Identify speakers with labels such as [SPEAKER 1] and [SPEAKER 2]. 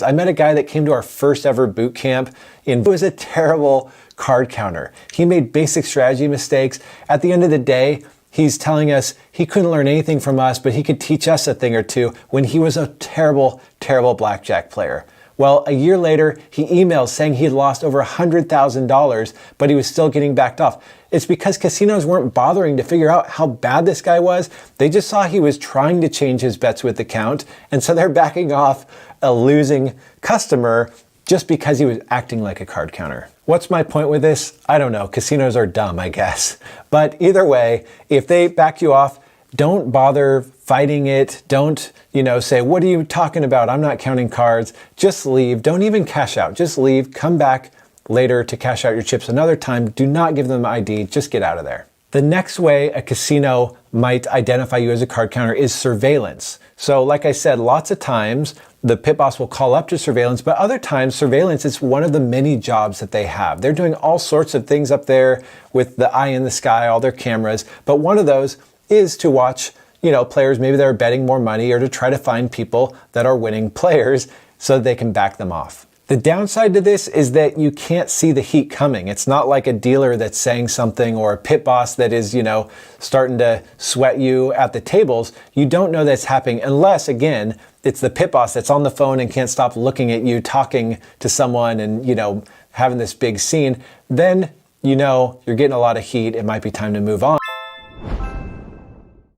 [SPEAKER 1] I met a guy that came to our first ever boot camp and was a terrible card counter. He made basic strategy mistakes. At the end of the day, he's telling us he couldn't learn anything from us, but he could teach us a thing or two when he was a terrible, terrible blackjack player. Well, a year later, he emails saying he had lost over $100,000, but he was still getting backed off. It's because casinos weren't bothering to figure out how bad this guy was. They just saw he was trying to change his bets with the count, and so they're backing off a losing customer just because he was acting like a card counter. What's my point with this? I don't know. Casinos are dumb, I guess. But either way, if they back you off, don't bother fighting it. Don't, say, what are you talking about? I'm not counting cards. Just leave. Don't even cash out. Just leave. Come back later to cash out your chips another time. Do not give them ID. Just get out of there. The next way a casino might identify you as a card counter is surveillance. So like I said, lots of times the pit boss will call up to surveillance, but other times surveillance is one of the many jobs that they have. They're doing all sorts of things up there with the eye in the sky, all their cameras, but one of those is to watch, players maybe that are betting more money, or to try to find people that are winning players so that they can back them off. The downside to this is that you can't see the heat coming. It's not like a dealer that's saying something, or a pit boss that is, starting to sweat you at the tables. You don't know that's happening unless, again, it's the pit boss that's on the phone and can't stop looking at you, talking to someone and, having this big scene. Then, you're getting a lot of heat. It might be time to move on.